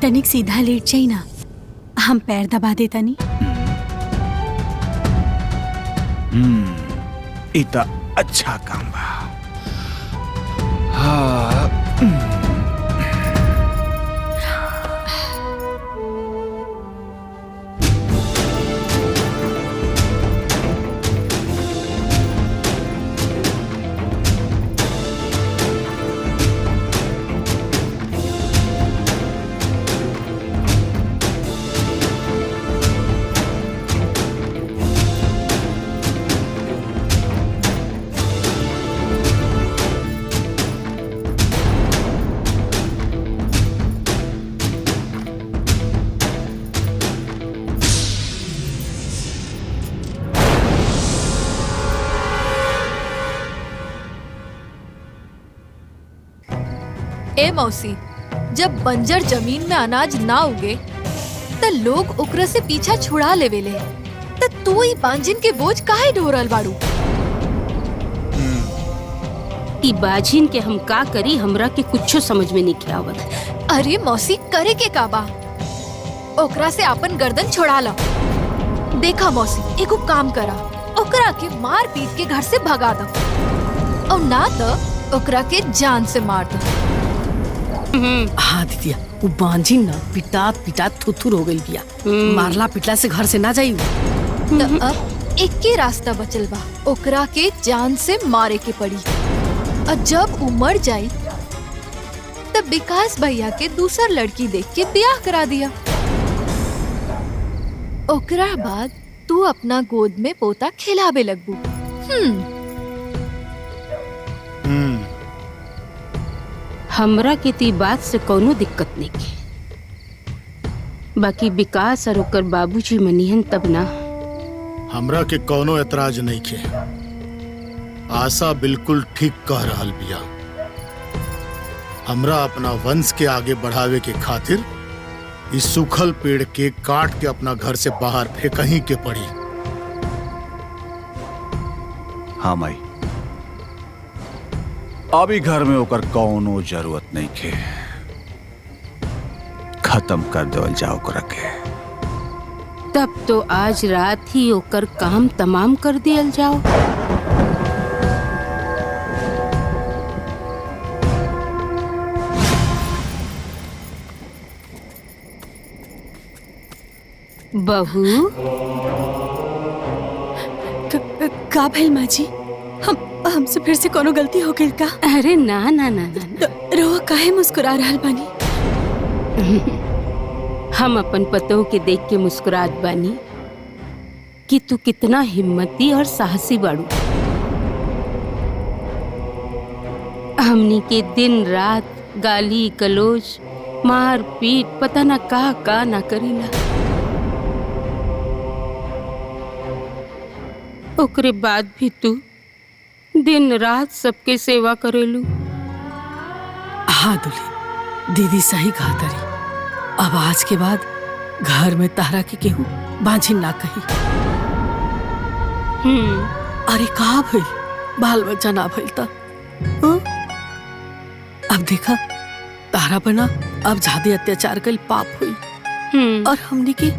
तनिक सीधा लेट जाई ना, हम पैर दबा देता नहीं। इतना अच्छा काम बा। हाँ। ए मौसी, जब बंजर जमीन में अनाज ना उगे त लोग ओकरा से पीछा छुड़ा लेवेले, त तू ही बांझिन के बोझ काहे ढोरल बाड़ू? ई बाझिन के हम का करी, हमरा के कुछो समझ में नहीं आवत। अरे मौसी, करे के का बा? ओकरा से अपन गर्दन छोड़ा ला। देखा मौसी, एगो काम करा, ओकरा के मार पीट के घर से भगा दो, और ना तो ओकरा के जान से मार दो। हाँ दीदिया, वो बांझी ना पिटात पिटात थुथुर हो गई बिया। मारला पिटला से घर से ना जाई। तो अब एक के रास्ता बचल बा, ओकरा के जान से मारे के पड़ी। और जब वो मर जाई तब विकास भैया के दूसर लड़की देख के ब्याह करा दिया। ओकरा बाद तू अपना गोद में पोता खिलावे लगबू। हमरा के ती बात से कोनो दिक्कत नहीं के, बाकी विकास और ओकर बाबूजी मनिहन तब ना। हमरा के कोनो एतराज नहीं खे। आशा बिल्कुल ठीक कह रहल बिया। हमरा अपना वंश के आगे बढ़ावे के खातिर इस सूखल पेड़ के काट के अपना घर से बाहर फेंकही के पड़ी। हाँ माई, अभी घर में ओकर कौनो जरूरत नहीं खे। खत्म कर देवल जाओ ओकरा के। तब तो आज रात ही ओकर काम तमाम कर दियल जाओ। बहू, का भइल माँ जी? हमसे फिर से कोनो गलती हो गई का? अरे ना ना ना ना, ना। रोआ काहे मुस्कुरा रहल बानी? हम अपन पतों के देख के मुस्कुरात बानी कि तू कितना हिम्मती और साहसी बाड़ू। हमनी के दिन रात गाली गलोच मार पीट पता ना का ना करीला, ओकरे बाद भी तू दिन रात सबके सेवा करेलू। हाँ दुल्ही, दीदी सही कहा तारी। अब आज के बाद घर में तारा के केहू बांझिन ना कही। अरे कहा भइल, बाल बच्चा ना भइल ता? अब देखा तारा पर ना अब ज्यादा अत्याचार कल पाप हुई, और हमने के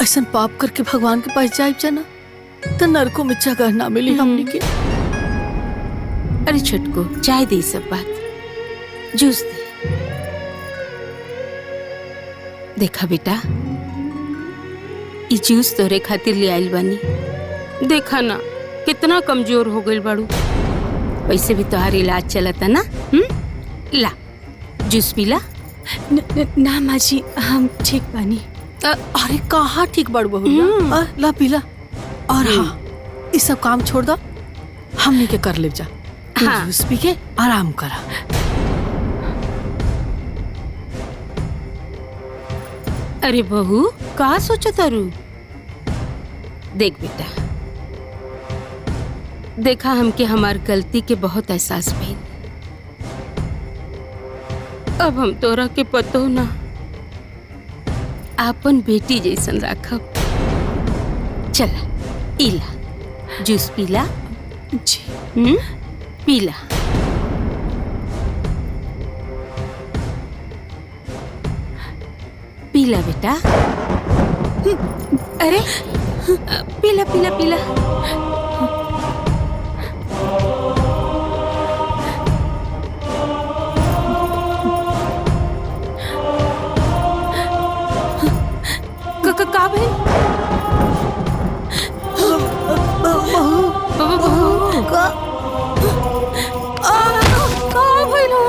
ऐसा पाप करके भगवान के पास जाए जाना तो नरकों में जगह ना मिली हमने के। अरे छुटको, चाय दे सब बात, जूस दे। देखा बेटा, ई जूस तोरे खातिर ले आइल बानी। देखा ना कितना कमजोर हो गइल बाड़ू। वैसे भी तोहार इलाज चलता ना। ला जूस पीला। ना माँ जी, हम ठीक बानी। अरे कहाँ ठीक बाड़ू बहू, ला पीला। और हाँ, ये सब काम छोड़ दो, हमने के कर ले जा। हाँ। जूस पी के आराम करा। अरे बहू, का सोचत तारू? देख बेटा, देखा हमके हमार गलती के बहुत एहसास भइल। अब हम तोरा के पतो ना आपन बेटी जैसन राखब। चला इला जूस पीला। जी। पीला। पीला बेटा। अरे पीला पीला पीला। का भइल? का भइल हो?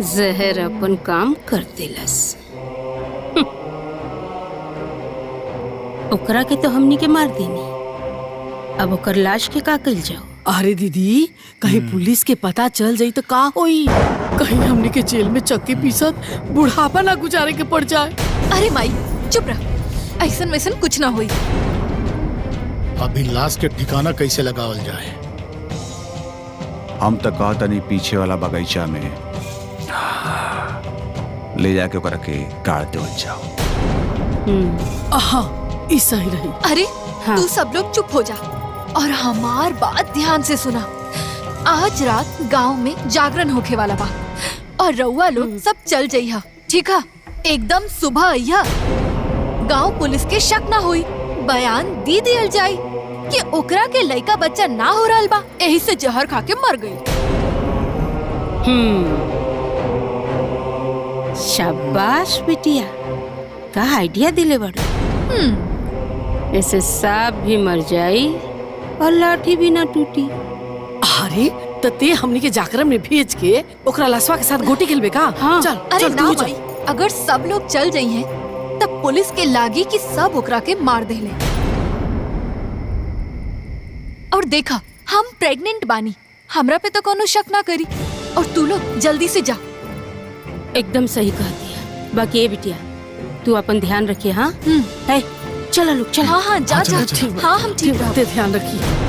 जहर अपन काम कर देलस। ओकरा के तो हमनी के मार देनी, अब ओकर लाश के का कइल जाओ? अरे दीदी, कहीं पुलिस के पता चल जाई तो का होई? कहीं हमने के जेल में चक्के पीसत बुढ़ापा ना गुजारे के पड़ जाए। अरे माई चुप रह, ऐसन वैसन कुछ ना हुई। अभी लाश के ठिकाना कैसे लगावल जाए? हम तो कहता नहीं पीछे वाला बगीचा में ले जाके ओकरा के गाड़ देवल जाओ। हाँ, ई सही रही। अरे हाँ। तू सब लोग चुप हो जा और हमार बात ध्यान से सुना। आज रात गांव में जागरण होके वाला बा और रउआ लोग सब चल जाइहा, ठीक है? एकदम सुबह आइहा। गांव पुलिस के शक ना हुई, बयान दी दियल जाई कि ओकरा के लइका बच्चा ना हो रहल बा, यही से जहर खा के मर गई। शाबाश बिटिया, का आइडिया दिले बड़ो। ऐसे सांप भी मर जाई और लाठी भी ना टूटी। अरे तो ते हमनी के जागरण में भेज के ओकरा लसवा के साथ गोटी खेलबे का? हाँ। चल अरे चल, ना तू भाई, अगर सब लोग चल जाई हैं तब पुलिस के लागी कि सब ओकरा के मार देले। और देखा, हम प्रेग्नेंट बानी, हमरा पे तो कोनो शक ना करी। और तू लोग जल्दी से जा। एकदम सही कह दिया। बाकी ये बिटिया, तू अपन ध्यान रखिए। हाँ है, चलो लोग चलो। हाँ हाँ जा जा। हाँ हम ठीक रहो। ते ध्यान रखिए।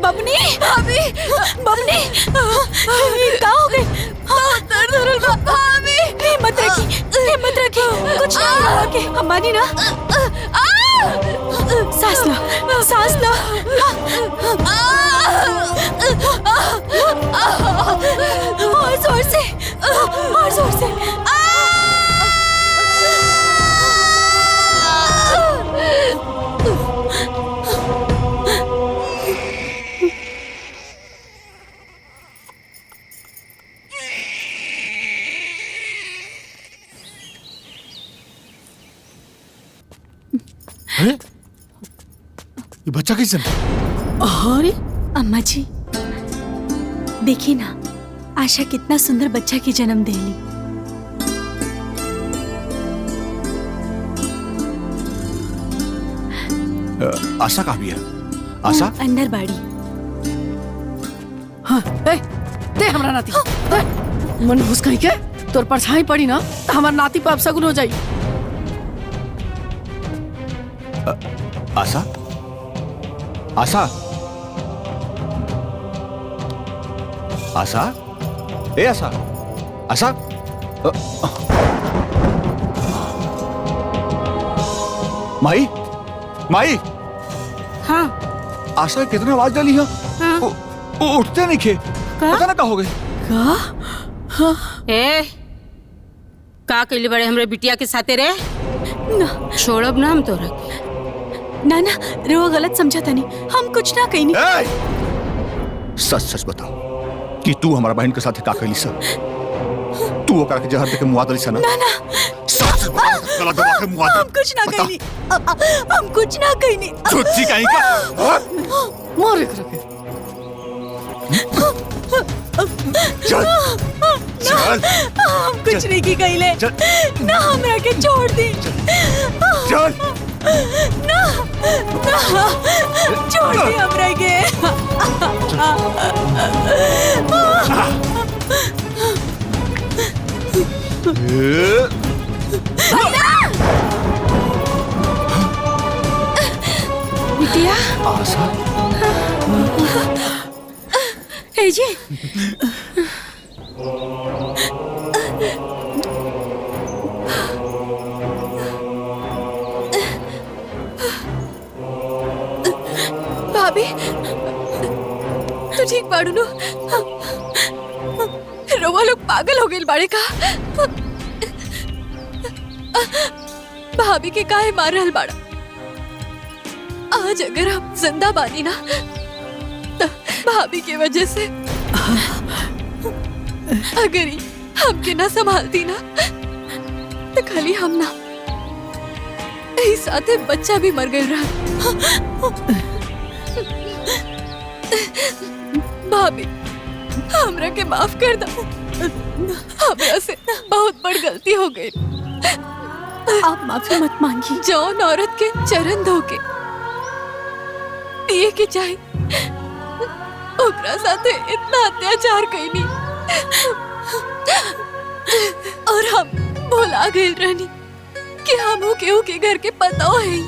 बबनी, भाभी, बबनी, क्या हो गई? दर्द हो रहा है भाभी। हिम्मत रखी, कुछ नहीं हुआ के हमारी ना। सांस लो। और जोर से। ये बच्चा कैसे? अरे अम्मा जी देखिए ना, आशा कितना सुंदर बच्चा की जन्म देली। आशा कहाँ भी है? आशा अंदर बाड़ी। हाँ, दे हमरा नाती दे। मन घुस कहीं के तोर परछाई पड़ी ना तो हमार नाती पे अपशगुन हो जाई। आशा आशा आशा ए आशा आशा माई माई। हाँ आशा कितने आवाज डाली है? हाँ। उठते नहीं खे। पता ना कहाँ हो गए। ए का कइले बड़े हमरे बिटिया के साथे रे? ना छोड़ब ना हम तोरा के। ना ना रो गलत समझा तनी, हम कुछ ना कहीं। सच सच बताओ कि तू हमारा बहन के साथ का कैली सा? तू ओकरा के जहर देके मुआ दली सा ना? ना ना सच सच बता, गला दबा के मुआ दे। हम कुछ ना कहीं। हम कुछ ना कहीं। झूठी कहीं का। मोर एक रखे। चल चल हम कुछ नहीं की कहिले। चल ना हमरा के छोड़ दी। चल ना ना छोड़ दी हमरा के। बिटिया आशा ए जी भाभी तू ठीक बाड़ू नु? रोवा लोग पागल हो गए बाड़े का। भाभी के काहे मार रहल बाड़ा? आज अगर हम जिंदा बानी ना तो भाभी के वजह से। अगर ही हमके ना संभालती ना तो खाली हम ना यही साथे बच्चा भी मर गए रहा। भाभी हमरा के माफ कर दो। हमरा से बहुत बड़ गलती हो गई। आप माफी मत मांगी। जौन औरत के चरण धो के पिए के चाहे ओकरा साथे इतना अत्याचार कईनी और हम भुला गए रहनी कि हम केहू के घर के पता है।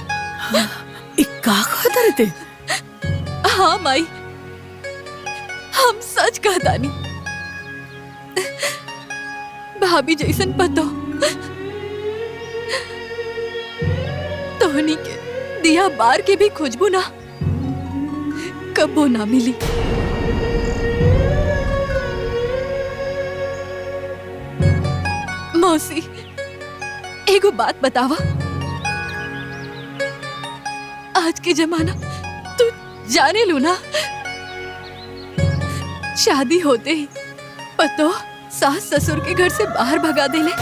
का कहता रहते? हाँ माई हम सच कहतानी। भाभी जैसन पतो तोहनी के दिया बार के भी खुशबू ना कबो ना मिली। मौसी एगो बात बतावा। आज के जमाना तू जाने लू ना, शादी होते ही पतो सास ससुर के घर से बाहर भगा देले।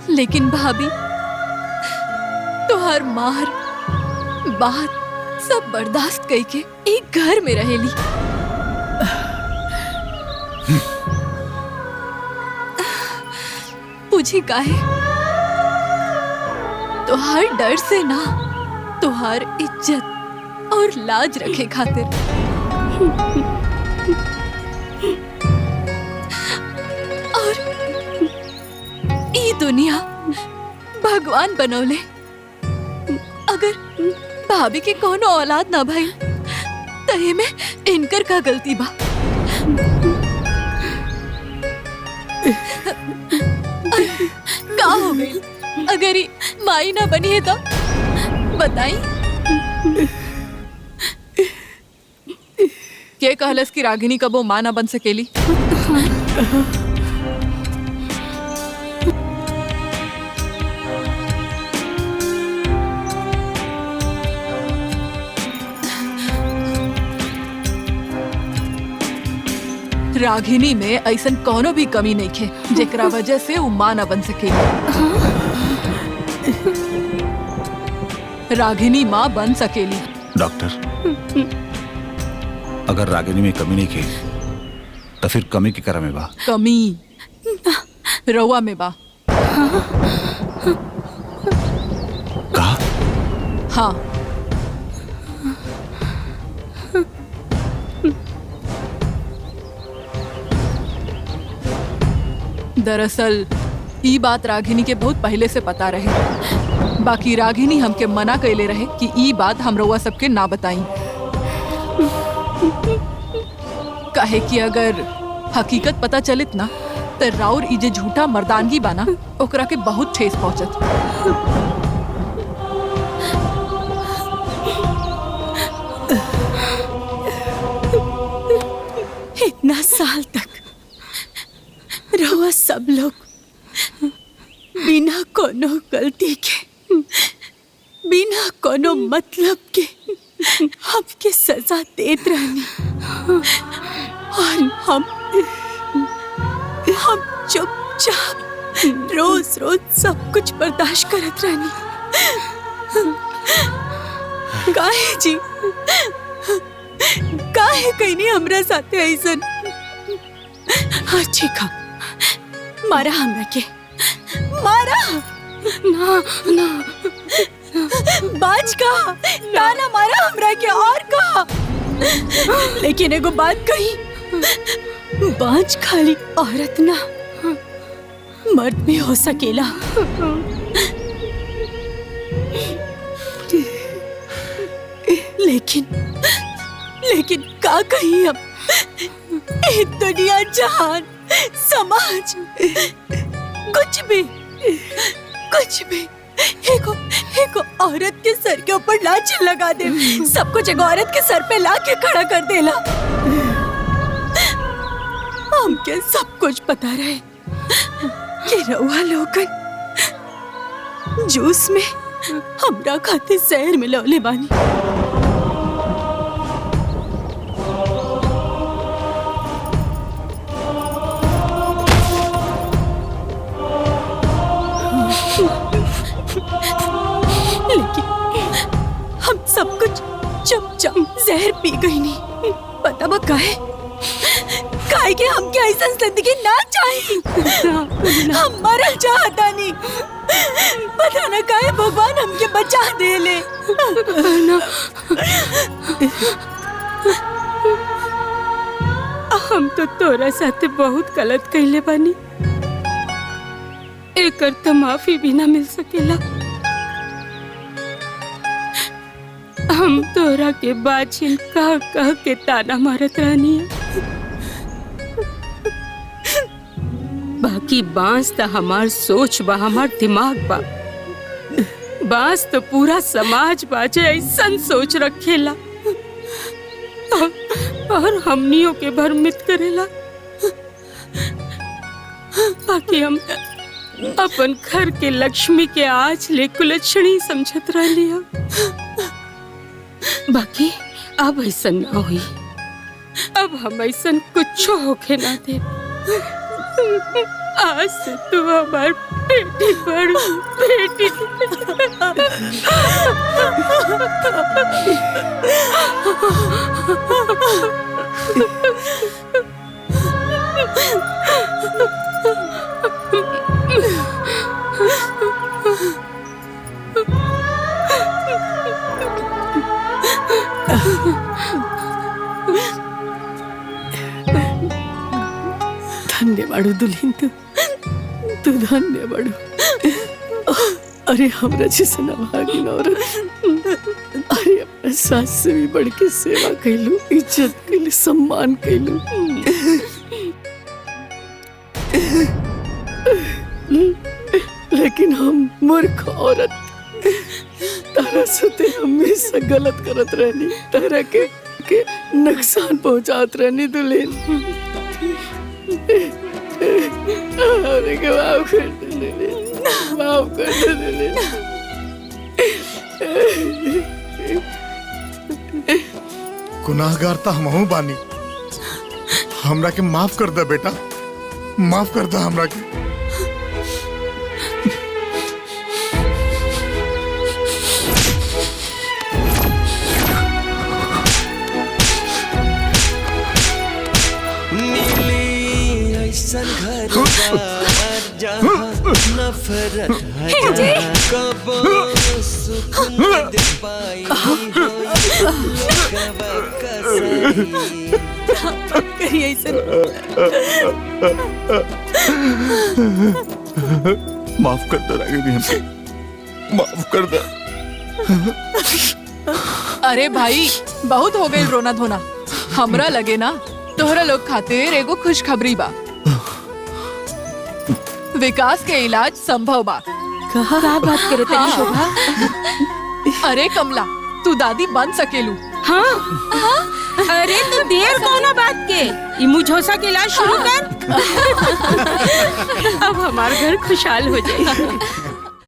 लेकिन भाभी तोहर मार बात सब बर्दाश्त कई के एक घर में रहेली। पूछी काहे? तोहार डर से ना, तोहार इज्जत और लाज रखे खातिर। और ई दुनिया भगवान बनौले। अगर भाभी के कोनो औलाद ना भई तहे में इनकर का गलती बा? का हो गई अगर ही माई ना बनी है तो बताई। के कहलस की रागिनी कबो मां ना बन सकेली? रागिनी में ऐसन कोनो भी कमी नहीं खे जेकरा वजह से वो मां ना बन सकेली। रागिनी मां बन सकेली। डॉक्टर अगर रागिनी में कमी नहीं की तो फिर कमी की करा में बा। कमी रउआ में बा। कहा? हाँ, दरअसल ई बात रागिनी के बहुत पहले से पता रहे। बाकी रागिनी हमके मना कैले रहे कि ई बात हम रउआ सबके ना बताई। काहे कि अगर हकीकत पता चलित ना तो राउर ई जे झूठा मर्दानगी बाना ओकरा के बहुत ठेस पहुंचत। इतना साल तक रउआ सब लोग बिना कोनो गलती के, बिना कोनो मतलब के हमके सजा देत रहनी और हम चुपचाप रोज रोज सब कुछ बर्दाश्त करत रहनी। काहे जी, काहे कहीं हमरा साथे ऐसन? हाँ ठीक है, मारा हमरा के, मारा ना ना बाज का ना मारा हमरा के और का। लेकिन एगो बात कही, बाज खाली औरत ना मर्द भी हो सकेला। लेकिन का कही हम, दुनिया जहान समाज कुछ भी एगो औरत के सर के ऊपर लाच लगा दे, सब कुछ एगो औरत के सर पे ला के खड़ा कर देला। हमके सब कुछ पता रहे कि रउआ लोगन जूस में हमरा खातिर शहर में लौले बानी। लेकिन हम सब कुछ चुपचाप जहर पी गई नहीं। पता बा काहे कि हमके ऐसा जिंदगी ना चाहिए। हम मरल चाहता नहीं, पता ना काहे भगवान हमके बचा दे ले। हम तो तोरा साथे बहुत गलत कइले बानी, एकर तो माफी भी ना मिल सकेला। हम तोरा के बाचिन कह के ताना मारत रहनी है। बाकी बांस तो हमार सोच बा, हमार दिमाग बा। बांस तो पूरा समाज बाजे ऐसन सोच रखेला और हमनियों के भ्रमित करेला। बाकी हम अपन घर के लक्ष्मी के आज ले कुलक्षणी समझत रहली है। बाकी अब ऐसा ना हुई, अब हम ऐसा कुछ होके ना दे। आज से तू हमार बेटी बड़ बेटी। धन्य बाड़ू दुल्हन, तू धन्य बाड़ू। अरे हमरा जैसे भागिन औरत, अरे अपना सास से भी बढ़ के सेवा कैलू, इज्जत कैलू, सम्मान कैलू। लेकिन हम मूर्ख औरत तारा से हमेशा गलत करत रहनी, तारा के नुकसान पहुंचात रहनी दुल्हन। अरे माफ कर दे, माफ कर दे। गुनाहगार तो हमहू बानी, हमरा के माफ कर दे बेटा, माफ कर दे हमरा के। करिए ऐसे माफ कर दो रागिनी, हमको माफ कर दो। अरे भाई बहुत हो गई रोना धोना। हमरा लगे ना तोहरा लोग खातिर एगो खुशखबरी बा। विकास के इलाज संभव बा। का बात करे तेरी शोभा? अरे कमला तू दादी बन सकेलू। हाँ अरे तो देर कौन बात के ई मुझोसा के इलाज शुरू कर। अब हमार घर खुशहाल हो जाए।